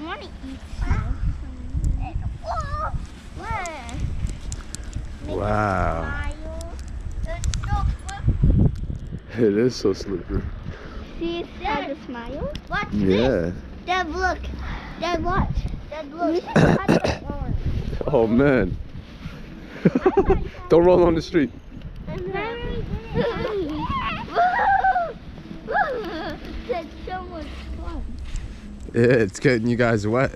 want to eat snow. Wow. It's so slippery. It is so slippery. See, it has a smile. Watch Yeah. this. Dad, look. Dad, watch. Dad, look. Touch the orange. Oh man. Don't roll on the street. That's so much fun. Yeah, it's getting you guys wet.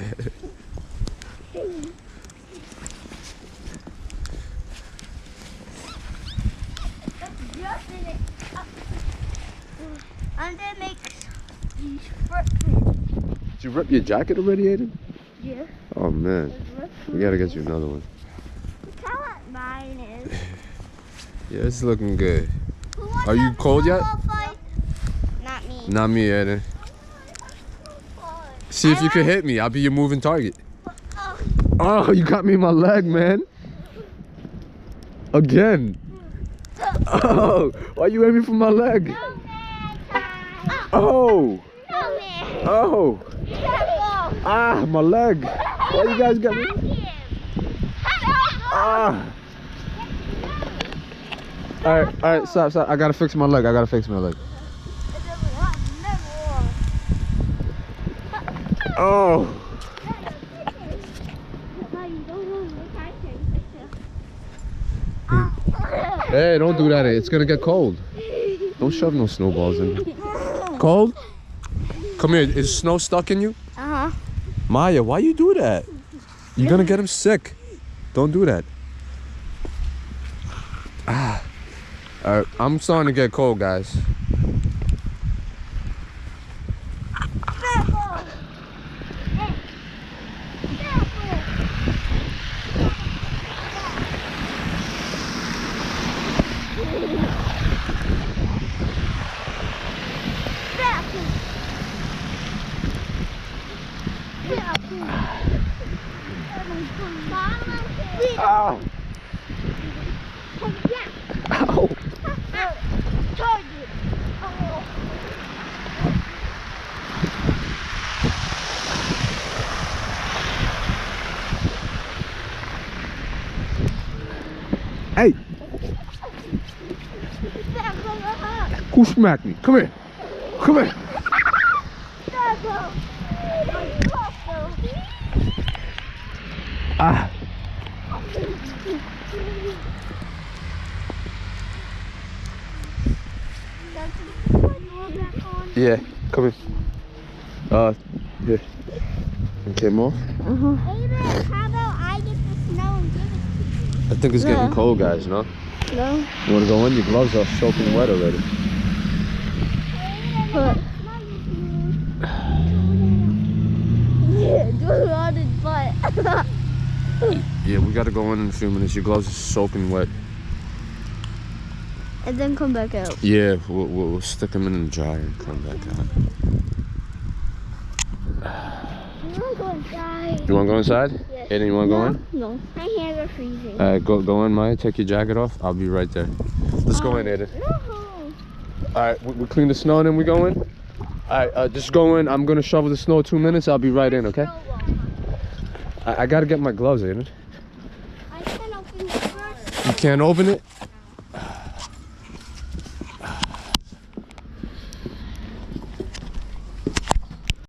I'm gonna make these footprints. Did you rip your jacket already, Aiden? Yeah. Oh man, we gotta get you another one. Look how what mine is. Yeah, it's looking good. Who wants Are to you have a cold yet? snowball fight? Not me. Not me, Aiden. See if you can hit me. I'll be your moving target. Oh. Oh, you got me in my leg, man. Again. Oh, why you aiming for my leg? No, man. Oh, No, man. oh. Careful. Ah, my leg. Why you guys got me? Ah. All right, stop. I gotta fix my leg. Oh. Hey, don't do that. It's gonna get cold. Don't shove no snowballs in me. Cold? Come here. Is snow stuck in you? Uh-huh. Maya, why you do that? You're gonna get him sick. Don't do that. Ah. Alright, I'm starting to get cold, guys. Ow. Ow. Hey. Who smacked me? Come here. Come here. Ah. Yeah, come here. Here. Okay, more? Aiden, how about I get the snow and give it to you? I think it's getting cold, guys, no? No. You wanna go in? Your gloves are soaking wet already. But yeah, do it on his butt. Yeah, we gotta go in a few minutes. Your gloves are soaking wet. And then come back out. Yeah, we'll stick them in the dryer and come back out. I'm going to die. You wanna go inside? Yes. Aiden, you wanna go in? No, my hands are freezing. Alright, go in, Maya. Take your jacket off. I'll be right there. Let's go in, Aiden. No. Alright, we clean the snow and then we go in? Alright, just go in. I'm gonna shovel the snow 2 minutes. I'll be right in, okay? I gotta get my gloves, Aiden. I can open it first. You can't open it?